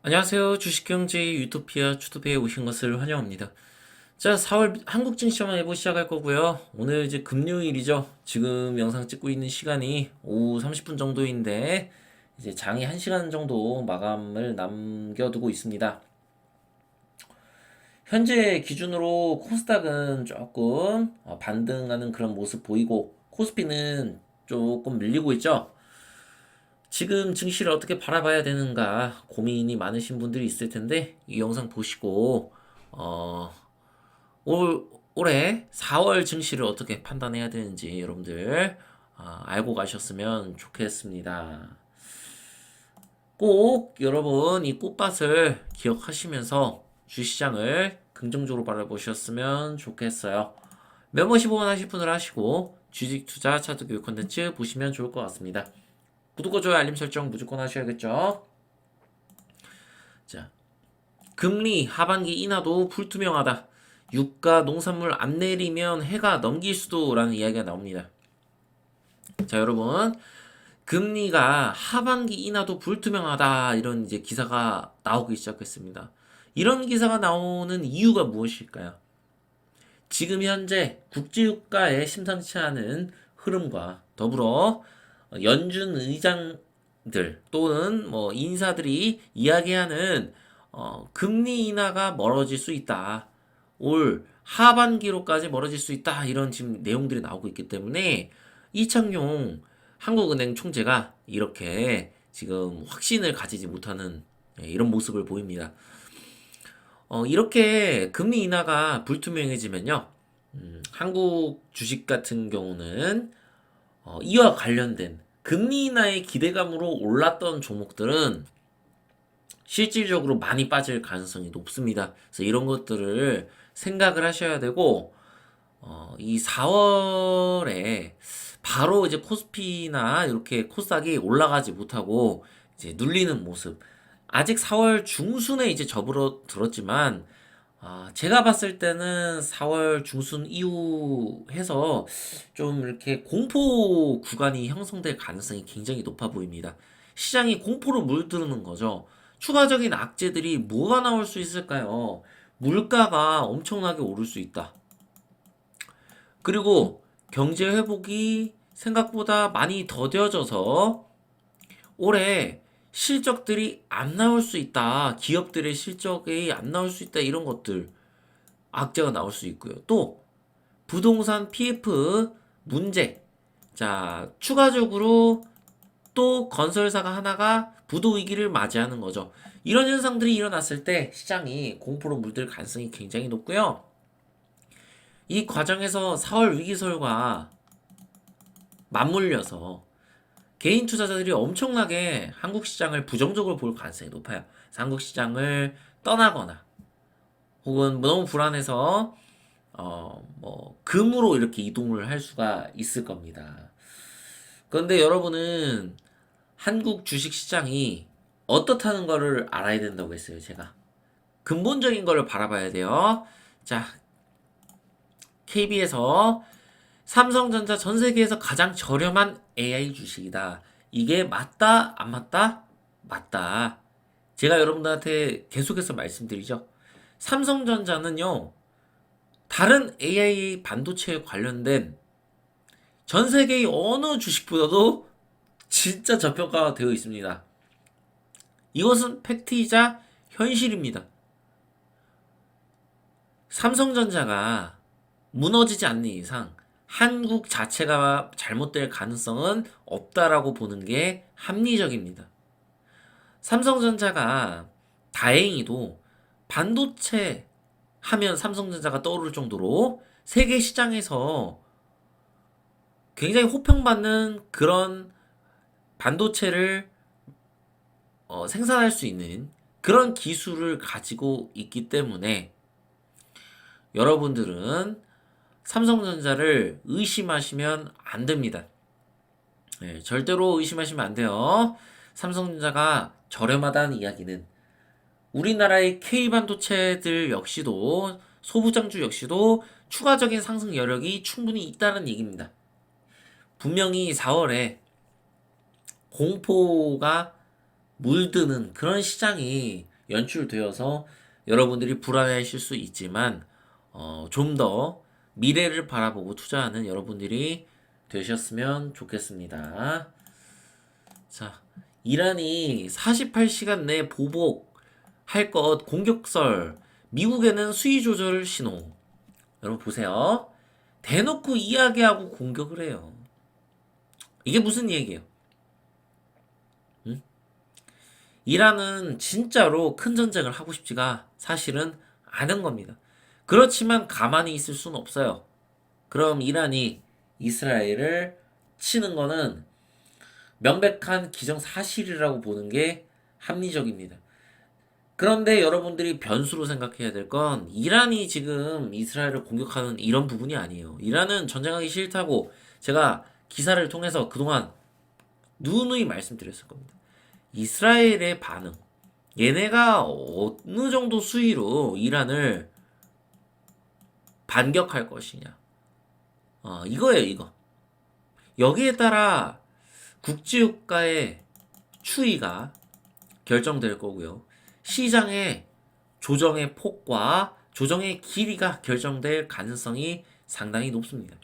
안녕하세요. 주식경제 유토피아 추토피에 오신 것을 환영합니다. 자, 4월 한국 증시 한번 해보 시작할 거고요. 오늘 이제 금요일이죠. 지금 영상 찍고 있는 시간이 오후 30분 정도인데 이제 장이 1시간 정도 마감을 남겨두고 있습니다. 현재 기준으로 코스닥은 조금 반등하는 그런 모습 보이고 코스피는 조금 밀리고 있죠. 지금 증시를 어떻게 바라봐야 되는가 고민이 많으신 분들이 있을 텐데 이 영상 보시고 어, 올해 4월 증시를 어떻게 판단해야 되는지 여러분들 알고 가셨으면 좋겠습니다. 꼭 여러분 이 꽃밭을 기억하시면서 주시장을 긍정적으로 바라보셨으면 좋겠어요. 멤버십 후원하실 분을 하시고 주식 투자 차트 교육 콘텐츠 보시면 좋을 것 같습니다. 구독과 좋아요 알림 설정 무조건 하셔야겠죠. 자, 금리 하반기 인하도 불투명하다. 유가 농산물 안 내리면 해가 넘길 수도라는 이야기가 나옵니다. 자, 여러분. 금리가 하반기 인하도 불투명하다. 이런 이제 기사가 나오기 시작했습니다. 이런 기사가 나오는 이유가 무엇일까요? 지금 현재 국제유가의 심상치 않은 흐름과 더불어 연준 의장들 또는 뭐 인사들이 이야기하는 금리 인하가 멀어질 수 있다. 올 하반기로까지 멀어질 수 있다. 이런 지금 내용들이 나오고 있기 때문에 이창용 한국은행 총재가 이렇게 지금 확신을 가지지 못하는 이런 모습을 보입니다. 이렇게 금리 인하가 불투명해지면요. 한국 주식 같은 경우는 이와 관련된 금리 인하의 기대감으로 올랐던 종목들은 실질적으로 많이 빠질 가능성이 높습니다. 그래서 이런 것들을 생각을 하셔야 되고, 이 4월에 바로 이제 코스피나 이렇게 코스닥이 올라가지 못하고 이제 눌리는 모습. 아직 4월 중순에 이제 접어들었지만, 제가 봤을 때는 4월 중순 이후 해서 좀 이렇게 공포 구간이 형성될 가능성이 굉장히 높아 보입니다. 시장이 공포로 물드는 거죠. 추가적인 악재들이 뭐가 나올 수 있을까요? 물가가 엄청나게 오를 수 있다. 그리고 경제 회복이 생각보다 많이 더뎌져서 올해 실적들이 안 나올 수 있다. 기업들의 실적이 안 나올 수 있다. 이런 것들 악재가 나올 수 있고요. 또 부동산 PF 문제. 자, 추가적으로 또 건설사가 하나가 부도 위기를 맞이하는 거죠. 이런 현상들이 일어났을 때 시장이 공포로 물들 가능성이 굉장히 높고요. 이 과정에서 4월 위기설과 맞물려서 개인 투자자들이 엄청나게 한국 시장을 부정적으로 볼 가능성이 높아요. 그래서 한국 시장을 떠나거나 혹은 너무 불안해서 뭐 금으로 이렇게 이동을 할 수가 있을 겁니다. 그런데 여러분은 한국 주식 시장이 어떻다는 거를 알아야 된다고 했어요, 제가. 근본적인 거를 바라봐야 돼요. 자, KB에서 삼성전자 전 세계에서 가장 저렴한 AI 주식이다. 이게 맞다? 안 맞다? 맞다. 제가 여러분들한테 계속해서 말씀드리죠. 삼성전자는요, 다른 AI 반도체에 관련된 전 세계의 어느 주식보다도 진짜 저평가가 되어 있습니다. 이것은 팩트이자 현실입니다. 삼성전자가 무너지지 않는 이상 한국 자체가 잘못될 가능성은 없다라고 보는 게 합리적입니다. 삼성전자가 다행히도 반도체 하면 삼성전자가 떠오를 정도로 세계 시장에서 굉장히 호평받는 그런 반도체를 생산할 수 있는 그런 기술을 가지고 있기 때문에 여러분들은 삼성전자를 의심하시면 안 됩니다. 네, 절대로 의심하시면 안 돼요. 삼성전자가 저렴하다는 이야기는 우리나라의 K반도체들 역시도 소부장주 역시도 추가적인 상승 여력이 충분히 있다는 얘기입니다. 분명히 4월에 공포가 물드는 그런 시장이 연출되어서 여러분들이 불안해하실 수 있지만 좀 더 미래를 바라보고 투자하는 여러분들이 되셨으면 좋겠습니다. 자, 이란이 48시간 내 보복할 것 공격설, 미국에는 수위 조절 신호. 여러분 보세요. 대놓고 이야기하고 공격을 해요. 이게 무슨 얘기예요? 응? 이란은 진짜로 큰 전쟁을 하고 싶지가 사실은 않은 겁니다. 그렇지만 가만히 있을 수는 없어요. 그럼 이란이 이스라엘을 치는 거는 명백한 기정사실이라고 보는 게 합리적입니다. 그런데 여러분들이 변수로 생각해야 될 건 이란이 지금 이스라엘을 공격하는 이런 부분이 아니에요. 이란은 전쟁하기 싫다고 제가 기사를 통해서 그동안 누누이 말씀드렸을 겁니다. 이스라엘의 반응, 얘네가 어느 정도 수위로 이란을 반격할 것이냐. 이거예요, 이거. 여기에 따라 국제유가의 추이가 결정될 거고요. 시장의 조정의 폭과 조정의 길이가 결정될 가능성이 상당히 높습니다.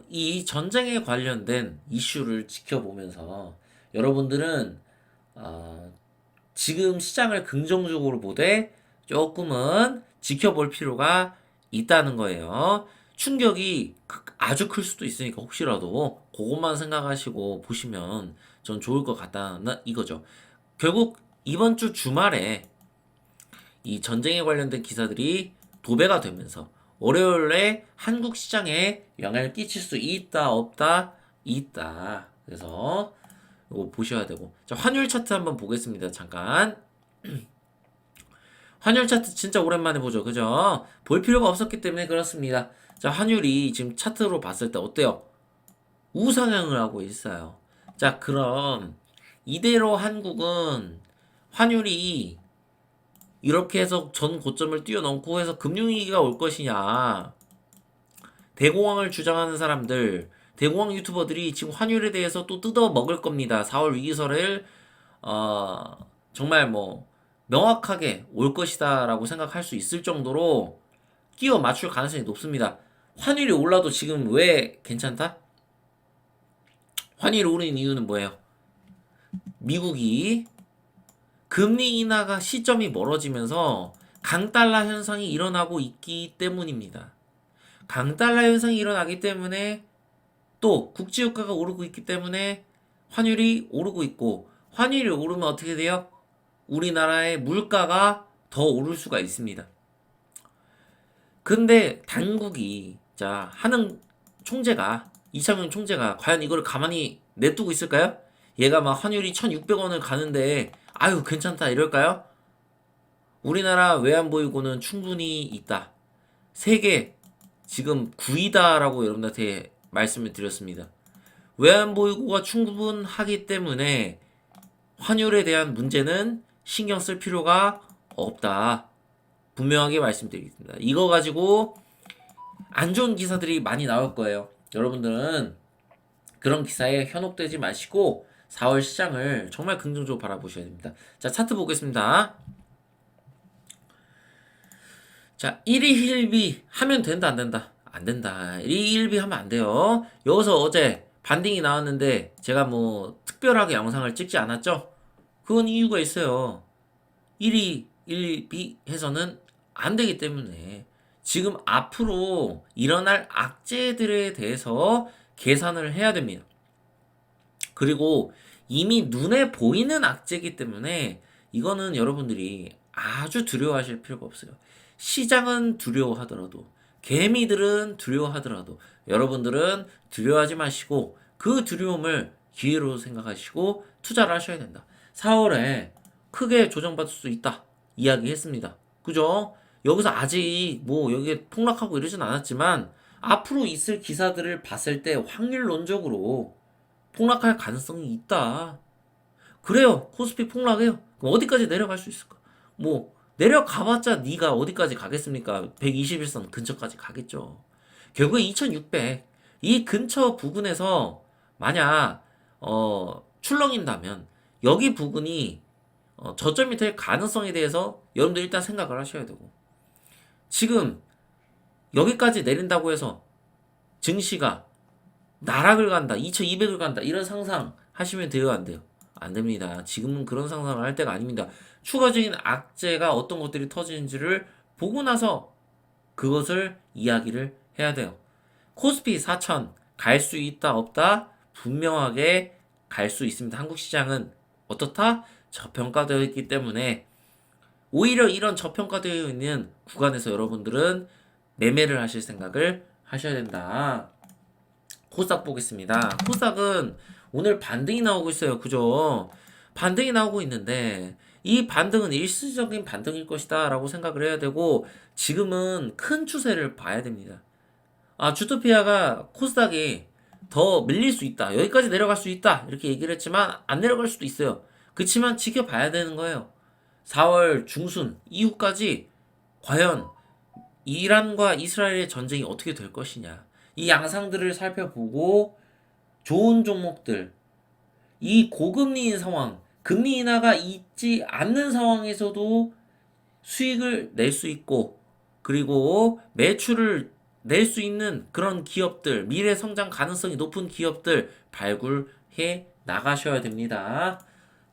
이 전쟁에 관련된 이슈를 지켜보면서 여러분들은 지금 시장을 긍정적으로 보되 조금은 지켜볼 필요가 있다는 거예요. 충격이 아주 클 수도 있으니까 혹시라도 그것만 생각하시고 보시면 전 좋을 것 같다는 이거죠. 결국 이번 주 주말에 이 전쟁에 관련된 기사들이 도배가 되면서 월요일에 한국 시장에 영향을 끼칠 수 있다, 없다, 있다. 그래서 이거 보셔야 되고. 자, 환율 차트 한번 보겠습니다. 잠깐. 환율 차트 진짜 오랜만에 보죠. 그죠? 볼 필요가 없었기 때문에 그렇습니다. 자, 환율이 지금 차트로 봤을 때 어때요? 우상향을 하고 있어요. 자, 그럼 이대로 한국은 환율이 이렇게 해서 전 고점을 뛰어넘고 해서 금융위기가 올 것이냐. 대공황을 주장하는 사람들, 대공황 유튜버들이 지금 환율에 대해서 또 뜯어 먹을 겁니다. 4월 위기설을 정말 뭐 명확하게 올 것이다라고 생각할 수 있을 정도로 끼워 맞출 가능성이 높습니다. 환율이 올라도 지금 왜 괜찮다? 환율이 오르는 이유는 뭐예요? 미국이 금리 인하가 시점이 멀어지면서 강달러 현상이 일어나고 있기 때문입니다. 강달러 현상이 일어나기 때문에 또 국제유가가 오르고 있기 때문에 환율이 오르고 있고, 환율이 오르면 어떻게 돼요? 우리나라의 물가가 더 오를 수가 있습니다. 근데 당국이 자 하는 총재가 이창용 총재가 과연 이걸 가만히 내두고 있을까요? 얘가 막 환율이 1,600원을 가는데 아유 괜찮다 이럴까요? 우리나라 외환보유고는 충분히 있다. 세계 지금 9위다라고 여러분들한테 말씀을 드렸습니다. 외환보유고가 충분하기 때문에 환율에 대한 문제는 신경 쓸 필요가 없다. 분명하게 말씀드리겠습니다. 이거 가지고 안 좋은 기사들이 많이 나올 거예요. 여러분들은 그런 기사에 현혹되지 마시고 4월 시장을 정말 긍정적으로 바라보셔야 됩니다. 자, 차트 보겠습니다. 자, 1위 힐비 하면 된다, 안 된다? 안 된다. 1위 힐비 하면 안 돼요. 여기서 어제 반딩이 나왔는데 제가 뭐 특별하게 영상을 찍지 않았죠? 그건 이유가 있어요. 1위 1비 해서는 안 되기 때문에 지금 앞으로 일어날 악재들에 대해서 계산을 해야 됩니다. 그리고 이미 눈에 보이는 악재이기 때문에 이거는 여러분들이 아주 두려워하실 필요가 없어요. 시장은 두려워하더라도, 개미들은 두려워하더라도 여러분들은 두려워하지 마시고 그 두려움을 기회로 생각하시고 투자를 하셔야 된다. 4월에 크게 조정받을 수 있다 이야기했습니다. 그죠? 여기서 아직 뭐 여기에 폭락하고 이러진 않았지만 앞으로 있을 기사들을 봤을 때 확률론적으로 폭락할 가능성이 있다. 그래요. 코스피 폭락해요. 그럼 어디까지 내려갈 수 있을까? 뭐 내려가봤자 네가 어디까지 가겠습니까? 121선 근처까지 가겠죠. 결국에 2600 이 근처 부근에서 만약 출렁인다면 여기 부근이 저점이 될 가능성에 대해서 여러분들 일단 생각을 하셔야 되고, 지금 여기까지 내린다고 해서 증시가 나락을 간다, 2200을 간다, 이런 상상 하시면 돼요, 안 돼요? 안 됩니다. 지금은 그런 상상을 할 때가 아닙니다. 추가적인 악재가 어떤 것들이 터지는지를 보고 나서 그것을 이야기를 해야 돼요. 코스피 4000 갈 수 있다 없다 분명하게 갈 수 있습니다. 한국 시장은 어떻다? 저평가되어 있기 때문에 오히려 이런 저평가되어 있는 구간에서 여러분들은 매매를 하실 생각을 하셔야 된다. 코스닥 보겠습니다. 코스닥은 오늘 반등이 나오고 있어요. 그죠? 반등이 나오고 있는데 이 반등은 일시적인 반등일 것이다 라고 생각을 해야 되고, 지금은 큰 추세를 봐야 됩니다. 주토피아가 코스닥이 더 밀릴 수 있다, 여기까지 내려갈 수 있다 이렇게 얘기를 했지만 안 내려갈 수도 있어요. 그렇지만 지켜봐야 되는 거예요. 4월 중순 이후까지 과연 이란과 이스라엘의 전쟁이 어떻게 될 것이냐, 이 양상들을 살펴보고 좋은 종목들, 이 고금리인 상황, 금리 인하가 있지 않는 상황에서도 수익을 낼 수 있고, 그리고 매출을 낼 수 있는 그런 기업들, 미래 성장 가능성이 높은 기업들 발굴해 나가셔야 됩니다.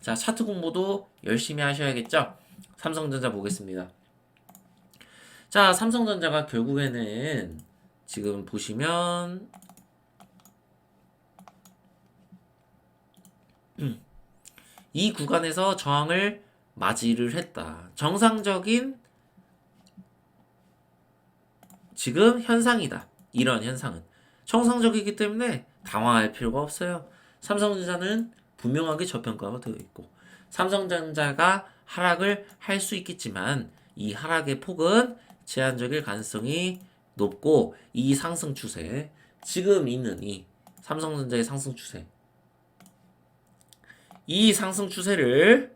자, 차트 공부도 열심히 하셔야겠죠? 삼성전자 보겠습니다. 자, 삼성전자가 결국에는 지금 보시면 이 구간에서 저항을 맞이를 했다. 정상적인 지금 현상이다. 이런 현상은 정상적이기 때문에 당황할 필요가 없어요. 삼성전자는 분명하게 저평가가 되어 있고, 삼성전자가 하락을 할 수 있겠지만 이 하락의 폭은 제한적일 가능성이 높고, 이 상승 추세, 지금 있는 이 삼성전자의 상승 추세, 이 상승 추세를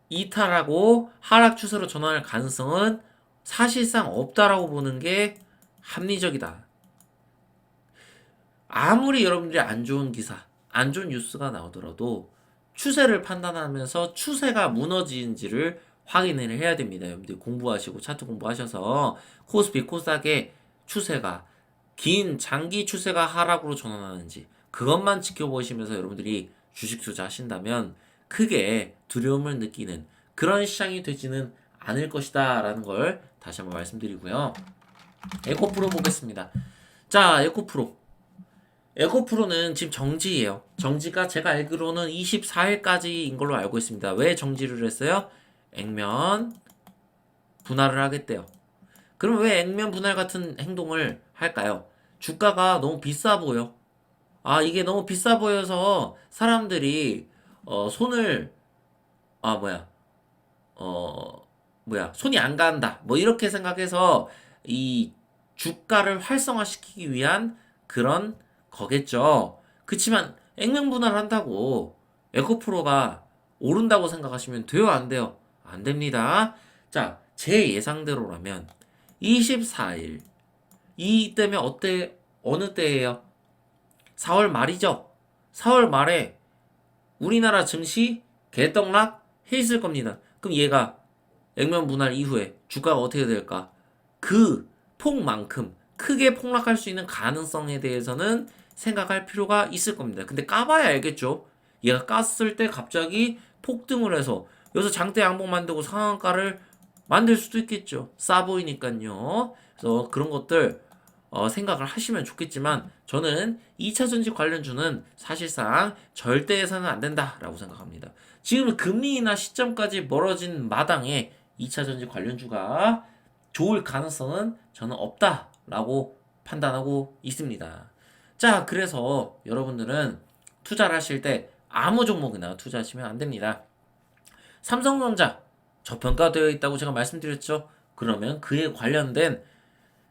이탈하고 하락 추세로 전환할 가능성은 사실상 없다라고 보는 게 합리적이다. 아무리 여러분들이 안 좋은 기사, 안 좋은 뉴스가 나오더라도 추세를 판단하면서 추세가 무너지는지를 확인을 해야 됩니다. 여러분들 공부하시고 차트 공부하셔서 코스피, 코스닥의 추세가 긴 장기 추세가 하락으로 전환하는지 그것만 지켜보시면서 여러분들이 주식 투자하신다면 크게 두려움을 느끼는 그런 시장이 되지는 않을 것이다 라는 걸 다시 한번 말씀드리고요. 에코프로 보겠습니다. 자, 에코프로는 지금 정지예요. 정지가 제가 알기로는 24일까지인 걸로 알고 있습니다. 왜 정지를 했어요? 액면 분할을 하겠대요. 그럼 왜 액면 분할 같은 행동을 할까요? 주가가 너무 비싸 보여. 이게 너무 비싸 보여서 사람들이 손을 아 뭐야 손이 안 간다 뭐 이렇게 생각해서 이 주가를 활성화시키기 위한 그런 거겠죠. 그치만 액면 분할한다고 에코프로가 오른다고 생각하시면 돼요, 안 돼요? 안 됩니다. 자, 제 예상대로라면 24일 이때면 어느 때예요? 4월 말이죠. 4월 말에 우리나라 증시 개떡락 해 있을 겁니다. 그럼 얘가 액면 분할 이후에 주가가 어떻게 될까? 그 폭만큼 크게 폭락할 수 있는 가능성에 대해서는 생각할 필요가 있을 겁니다. 근데 까봐야 알겠죠. 얘가 깠을 때 갑자기 폭등을 해서 여기서 장대 양봉 만들고 상한가를 만들 수도 있겠죠. 싸 보이니까요. 그래서 그런 것들 생각을 하시면 좋겠지만, 저는 2차전지 관련주는 사실상 절대 해서는 안 된다라고 생각합니다. 지금 금리 인하 시점까지 멀어진 마당에 2차전지 관련주가 좋을 가능성은 저는 없다라고 판단하고 있습니다. 자, 그래서 여러분들은 투자를 하실 때 아무 종목이나 투자하시면 안 됩니다. 삼성전자 저평가되어 있다고 제가 말씀드렸죠. 그러면 그에 관련된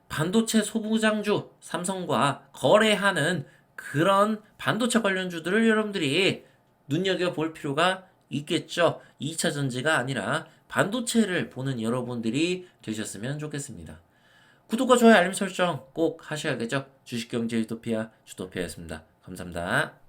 반도체 소부장주 삼성과 거래하는 그런 반도체 관련주들을 여러분들이 눈여겨볼 필요가 있겠죠. 2차 전지가 아니라 반도체를 보는 여러분들이 되셨으면 좋겠습니다. 구독과 좋아요, 알림 설정 꼭 하셔야겠죠. 주식경제 유토피아 주토피아였습니다. 감사합니다.